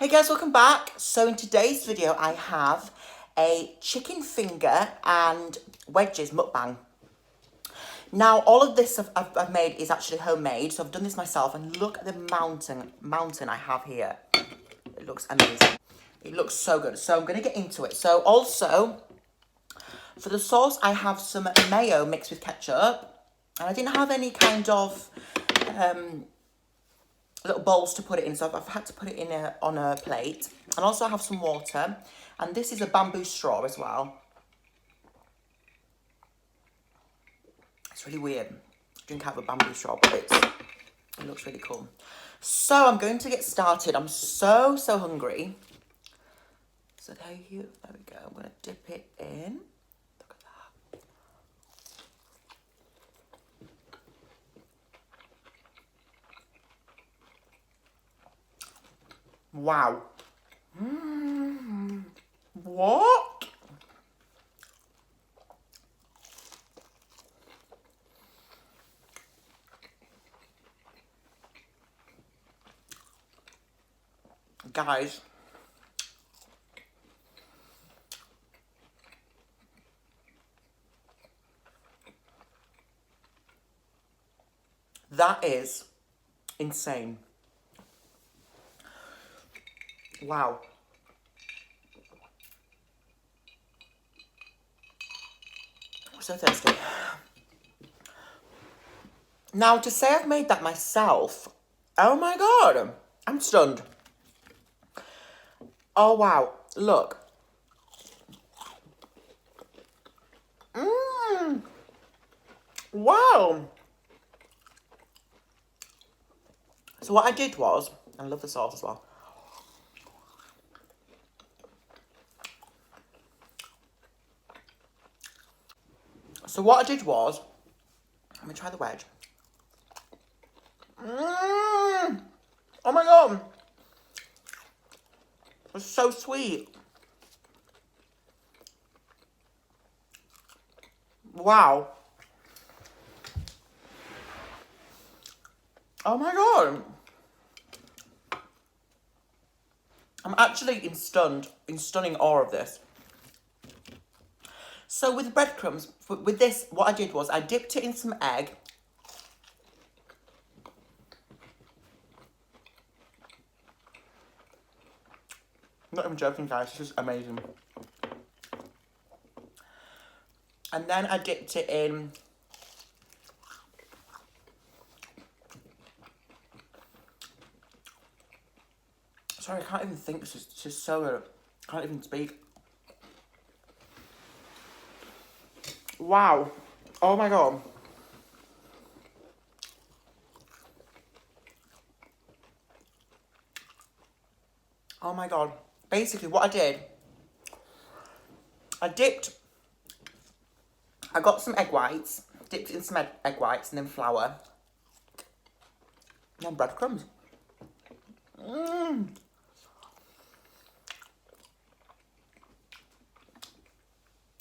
Hey guys, welcome back. So in today's video, I have a chicken finger and wedges mukbang. Now, all of this I've made is actually homemade, so I've done this myself, and look at the mountain I have here. It looks amazing. It looks so good. So I'm going to get into it. So also, for the sauce, I have some mayo mixed with ketchup, and I didn't have any kind of little bowls to put it in, so I've had to put it in on a plate. And also I have some water, and this is a bamboo straw as well. It's really weird. I drink out of a bamboo straw, but it looks really cool. So I'm going to get started. I'm so hungry. So there we go. I'm going to dip it in. Look at that. Wow. What? Guys. That is insane. Wow. I'm so thirsty. Now, to say I've made that myself, oh my god, I'm stunned. Oh wow, look. Wow. So what I did was, I love the sauce as well. So what I did was, let me try the wedge. Oh my god. It's so sweet. Wow. Oh my god. I'm actually in stunning awe of this. So with breadcrumbs, with this, what I did was I dipped it in some egg. I'm not even joking, guys. This is amazing. And then I dipped it in sorry, I can't even think. This is so good. I can't even speak. Wow. Oh my god. Oh my god. Basically, what I did, I got some egg whites, dipped it in some egg whites, and then flour. And then breadcrumbs.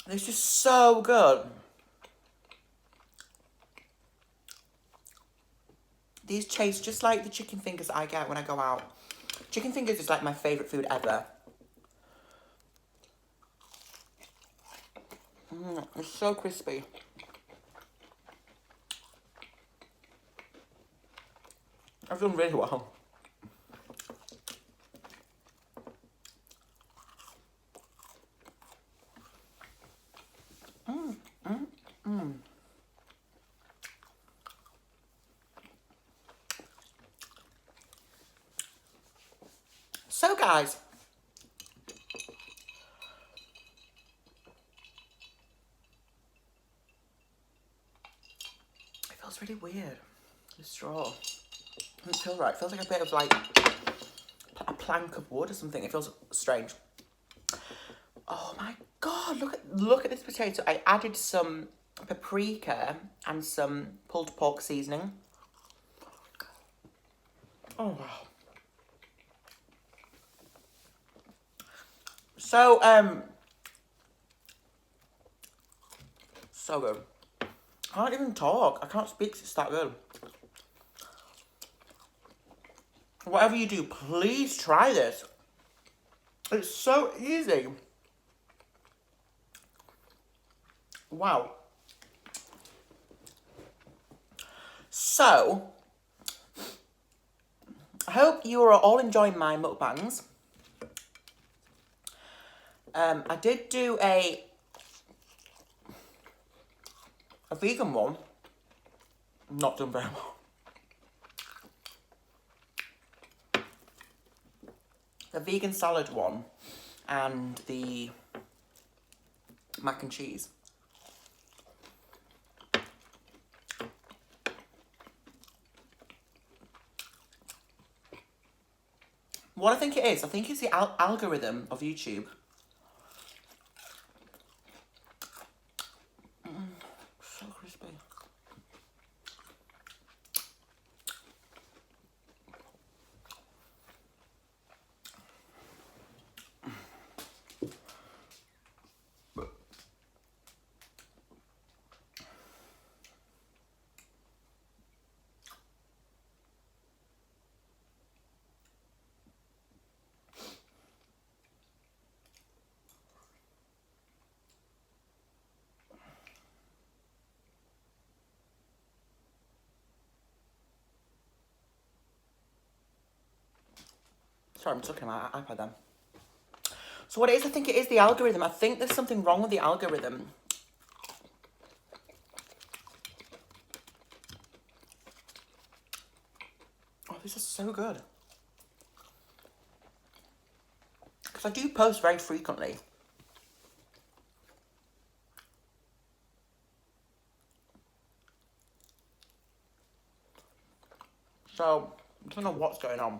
This is so good. These taste just like the chicken fingers I get when I go out. Chicken fingers is like my favourite food ever. It's so crispy. I've done really well. So guys, it feels really weird, the straw. It doesn't feel right. It feels like a bit of like a plank of wood or something. It feels strange. Oh my god, look at this potato. I added some paprika and some pulled pork seasoning. Oh wow. So so good. I can't even talk. I can't speak 'cause it's that good. Whatever you do, please try this. It's so easy. Wow. So, I hope you are all enjoying my mukbangs. I did do a vegan one. Not done very well. The vegan salad one and the mac and cheese. What I think it's the algorithm of YouTube. So crispy. Sorry, I'm just looking at my iPad then. So what it is, I think it is the algorithm. I think there's something wrong with the algorithm. Oh, this is so good. Because I do post very frequently. So, I don't know what's going on.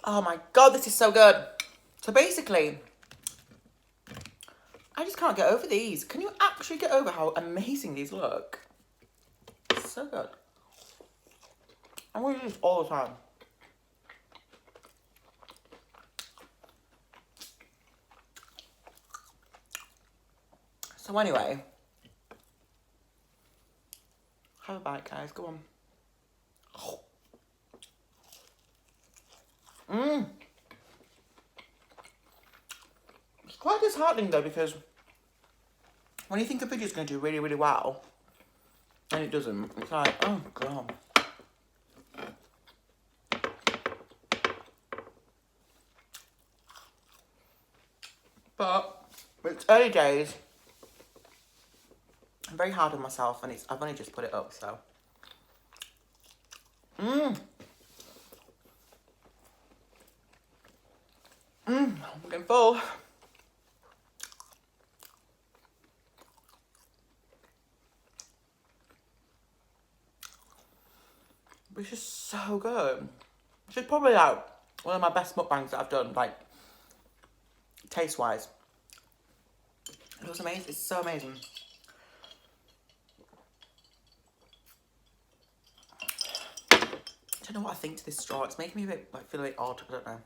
Oh my god, this is so good. So basically, I just can't get over these. Can you actually get over how amazing these look? So good. I'm going to do this all the time. So anyway, have a bite, guys. Go on. It's quite disheartening though, because when you think a video's going to do really, really well, and it doesn't, it's like, oh god. But it's early days. I'm very hard on myself, and I've only just put it up, so. I'm getting full. This is so good. This is probably like one of my best mukbangs that I've done, like taste-wise. It was amazing. It's so amazing. I don't know what I think to this straw. It's making me a bit like feel a bit odd. I don't know.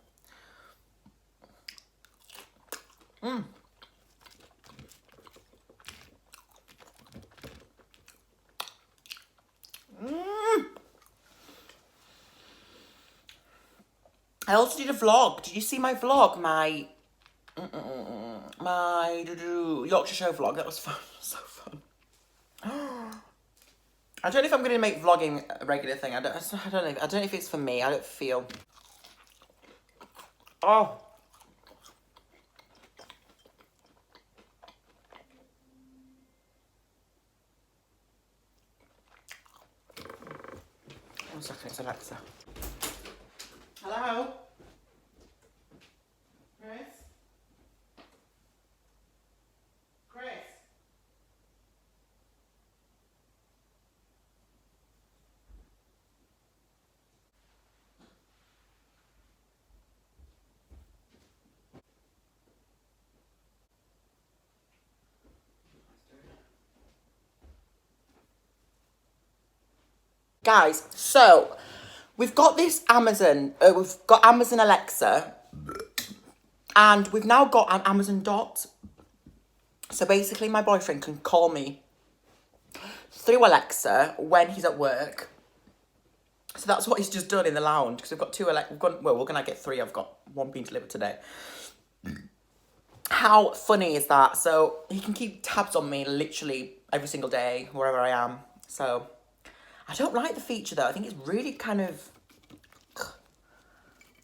I also did a vlog. Did you see my vlog? My Yorkshire Show vlog. That was fun. So fun. I don't know if I'm going to make vlogging a regular thing. I don't know. I don't know if it's for me. I don't feel. Oh. One second, it's Alexa. Hello? Chris? Chris? Guys, so we've got this Amazon, we've got Amazon Alexa, And we've now got an Amazon Dot. So basically my boyfriend can call me through Alexa when he's at work. So that's what he's just done in the lounge, because we've got two well, we're gonna get three. I've got one being delivered today. How funny is that? So he can keep tabs on me literally every single day, wherever I am. So I don't like the feature though. I think it's really kind of,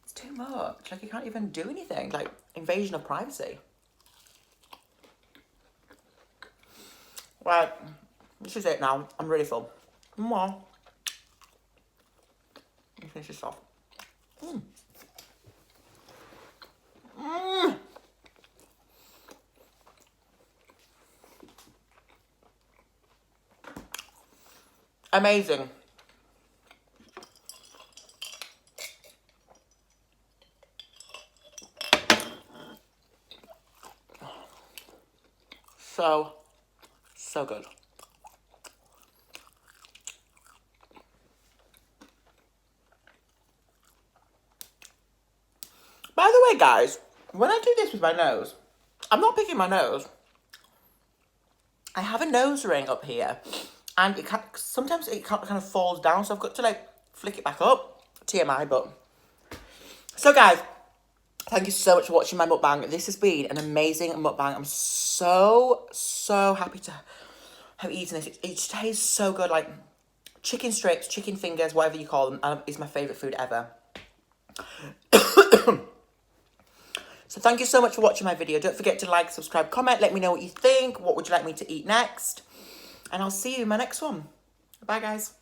it's too much. Like you can't even do anything, like invasion of privacy. Right, this is it now. I'm really full. More. Let me finish this off. Amazing. So good. By the way, guys, when I do this with my nose, I'm not picking my nose. I have a nose ring up here, and sometimes it kind of falls down, so I've got to like flick it back up. TMI, but. So guys, thank you so much for watching my mukbang. This has been an amazing mukbang. I'm so happy to have eaten this. It tastes so good, like chicken strips, chicken fingers, whatever you call them, is my favourite food ever. So thank you so much for watching my video. Don't forget to like, subscribe, comment. Let me know what you think. What would you like me to eat next? And I'll see you in my next one. Bye, guys.